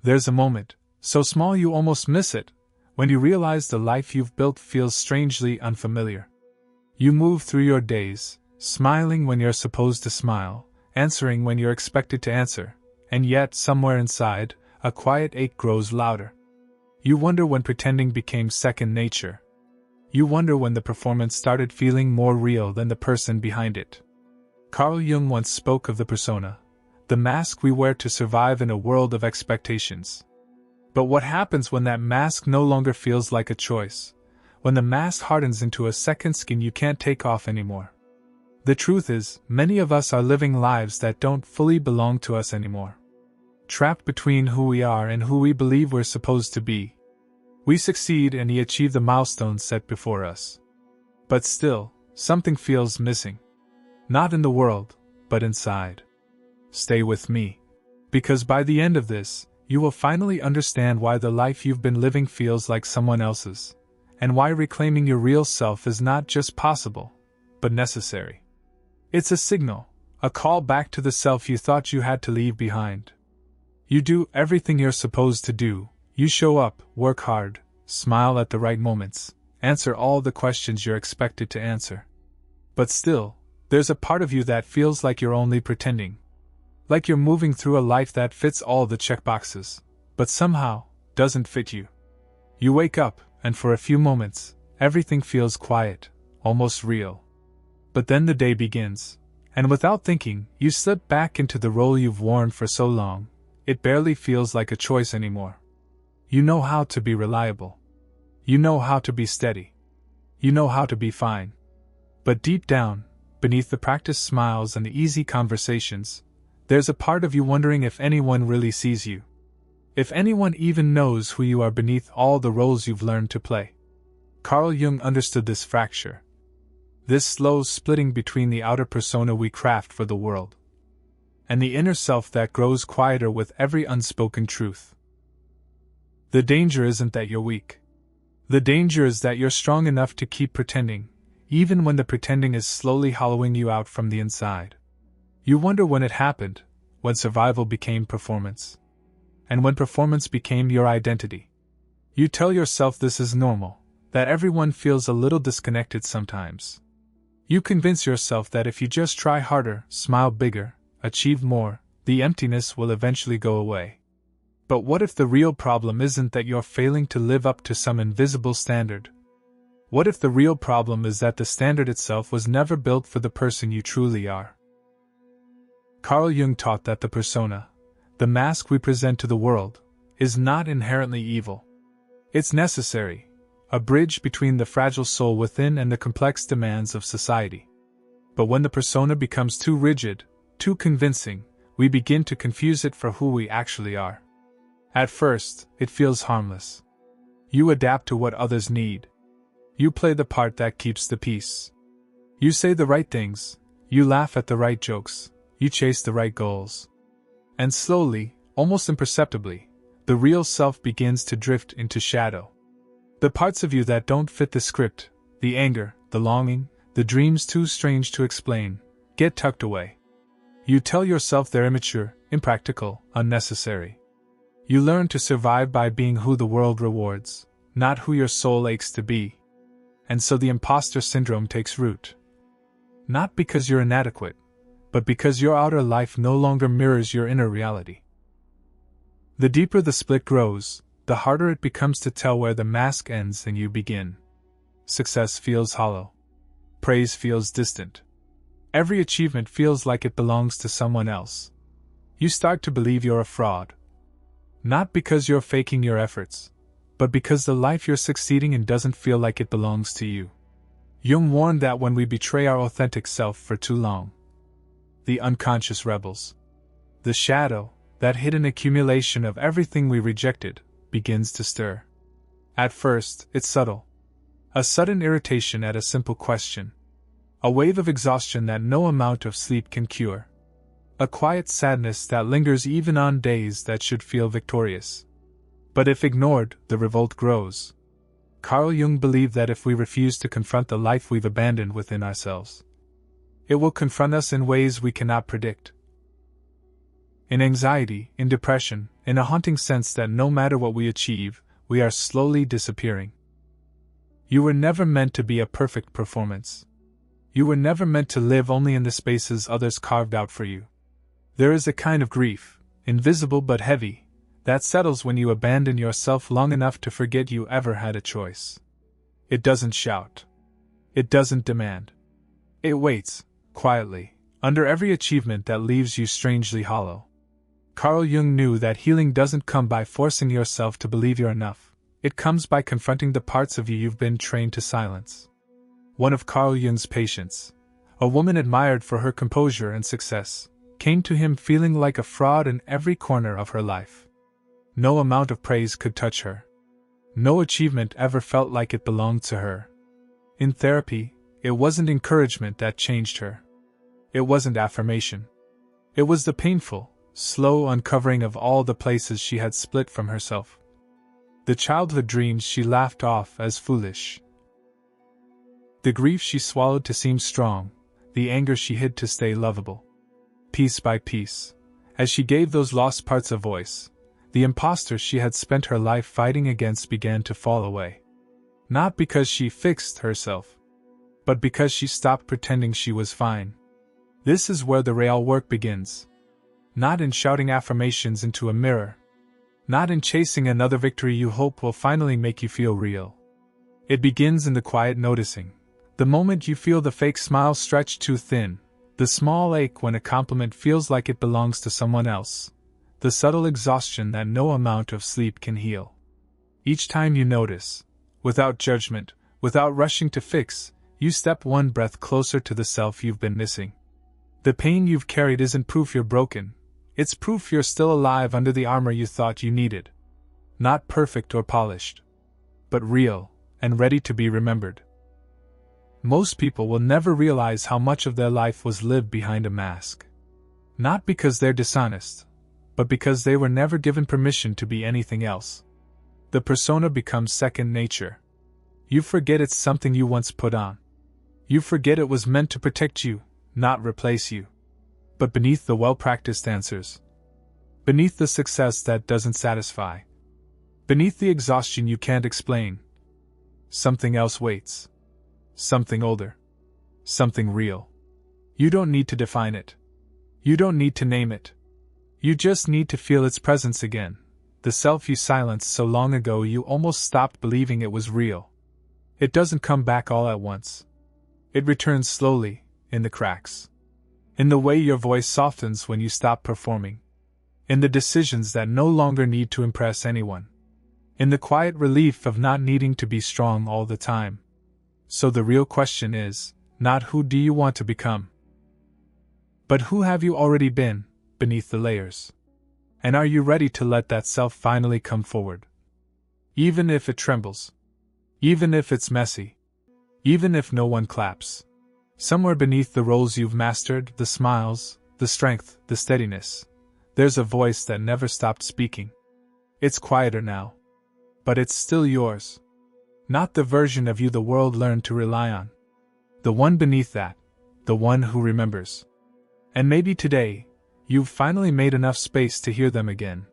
There's a moment, so small you almost miss it, when you realize the life you've built feels strangely unfamiliar. You move through your days, smiling when you're supposed to smile, answering when you're expected to answer, and yet, somewhere inside, a quiet ache grows louder. You wonder when pretending became second nature. You wonder when the performance started feeling more real than the person behind it. Carl Jung once spoke of the persona, the mask we wear to survive in a world of expectations. But what happens when that mask no longer feels like a choice? When the mask hardens into a second skin you can't take off anymore? The truth is, many of us are living lives that don't fully belong to us anymore. Trapped between who we are and who we believe we're supposed to be. We succeed and achieve the milestones set before us. But still, something feels missing. Not in the world, but inside. Stay with me. Because by the end of this, you will finally understand why the life you've been living feels like someone else's, and why reclaiming your real self is not just possible, but necessary. It's a signal, a call back to the self you thought you had to leave behind. You do everything you're supposed to do, you show up, work hard, smile at the right moments, answer all the questions you're expected to answer. But still, there's a part of you that feels like you're only pretending. Like you're moving through a life that fits all the checkboxes, but somehow, doesn't fit you. You wake up, and for a few moments, everything feels quiet, almost real. But then the day begins, and without thinking, you slip back into the role you've worn for so long, it barely feels like a choice anymore. You know how to be reliable. You know how to be steady. You know how to be fine. But deep down, beneath the practiced smiles and the easy conversations, there's a part of you wondering if anyone really sees you. If anyone even knows who you are beneath all the roles you've learned to play. Carl Jung understood this fracture. This slow splitting between the outer persona we craft for the world and the inner self that grows quieter with every unspoken truth. The danger isn't that you're weak. The danger is that you're strong enough to keep pretending, even when the pretending is slowly hollowing you out from the inside. You wonder when it happened, when survival became performance. And when performance became your identity. You tell yourself this is normal, that everyone feels a little disconnected sometimes. You convince yourself that if you just try harder, smile bigger, achieve more, the emptiness will eventually go away. But what if the real problem isn't that you're failing to live up to some invisible standard? What if the real problem is that the standard itself was never built for the person you truly are? Carl Jung taught that the persona, the mask we present to the world, is not inherently evil. It's necessary, a bridge between the fragile soul within and the complex demands of society. But when the persona becomes too rigid, too convincing, we begin to confuse it for who we actually are. At first, it feels harmless. You adapt to what others need. You play the part that keeps the peace. You say the right things, you laugh at the right jokes, you chase the right goals. And slowly, almost imperceptibly, the real self begins to drift into shadow. The parts of you that don't fit the script, the anger, the longing, the dreams too strange to explain, get tucked away. You tell yourself they're immature, impractical, unnecessary. You learn to survive by being who the world rewards, not who your soul aches to be. And so the impostor syndrome takes root. Not because you're inadequate, but because your outer life no longer mirrors your inner reality. The deeper the split grows, the harder it becomes to tell where the mask ends and you begin. Success feels hollow. Praise feels distant. Every achievement feels like it belongs to someone else. You start to believe you're a fraud. Not because you're faking your efforts, but because the life you're succeeding in doesn't feel like it belongs to you. Jung warned that when we betray our authentic self for too long, the unconscious rebels, the shadow, that hidden accumulation of everything we rejected, begins to stir. At first, it's subtle. A sudden irritation at a simple question. A wave of exhaustion that no amount of sleep can cure. A quiet sadness that lingers even on days that should feel victorious. But if ignored, the revolt grows. Carl Jung believed that if we refuse to confront the life we've abandoned within ourselves, it will confront us in ways we cannot predict. In anxiety, in depression, in a haunting sense that no matter what we achieve, we are slowly disappearing. You were never meant to be a perfect performance. You were never meant to live only in the spaces others carved out for you. There is a kind of grief, invisible but heavy, that settles when you abandon yourself long enough to forget you ever had a choice. It doesn't shout. It doesn't demand. It waits, quietly, under every achievement that leaves you strangely hollow. Carl Jung knew that healing doesn't come by forcing yourself to believe you're enough. It comes by confronting the parts of you you've been trained to silence. One of Carl Jung's patients, a woman admired for her composure and success, came to him feeling like a fraud in every corner of her life. No amount of praise could touch her. No achievement ever felt like it belonged to her. In therapy, it wasn't encouragement that changed her. It wasn't affirmation. It was the painful, slow uncovering of all the places she had split from herself. The childhood dreams she laughed off as foolish. The grief she swallowed to seem strong, the anger she hid to stay lovable. Piece by piece, as she gave those lost parts a voice, the impostor she had spent her life fighting against began to fall away. Not because she fixed herself, but because she stopped pretending she was fine. This is where the real work begins. Not in shouting affirmations into a mirror. Not in chasing another victory you hope will finally make you feel real. It begins in the quiet noticing. The moment you feel the fake smile stretch too thin, the small ache when a compliment feels like it belongs to someone else, the subtle exhaustion that no amount of sleep can heal. Each time you notice, without judgment, without rushing to fix, you step one breath closer to the self you've been missing. The pain you've carried isn't proof you're broken, it's proof you're still alive under the armor you thought you needed. Not perfect or polished, but real, and ready to be remembered. Most people will never realize how much of their life was lived behind a mask. Not because they're dishonest, but because they were never given permission to be anything else. The persona becomes second nature. You forget it's something you once put on. You forget it was meant to protect you, not replace you. But beneath the well-practiced answers, beneath the success that doesn't satisfy, beneath the exhaustion you can't explain, something else waits. Something older. Something real. You don't need to define it. You don't need to name it. You just need to feel its presence again. The self you silenced so long ago you almost stopped believing it was real. It doesn't come back all at once. It returns slowly, in the cracks. In the way your voice softens when you stop performing. In the decisions that no longer need to impress anyone. In the quiet relief of not needing to be strong all the time. So the real question is, not who do you want to become, but who have you already been, beneath the layers? And are you ready to let that self finally come forward? Even if it trembles. Even if it's messy. Even if no one claps. Somewhere beneath the roles you've mastered, the smiles, the strength, the steadiness, there's a voice that never stopped speaking. It's quieter now. But it's still yours. Not the version of you the world learned to rely on. The one beneath that, the one who remembers. And maybe today, you've finally made enough space to hear them again.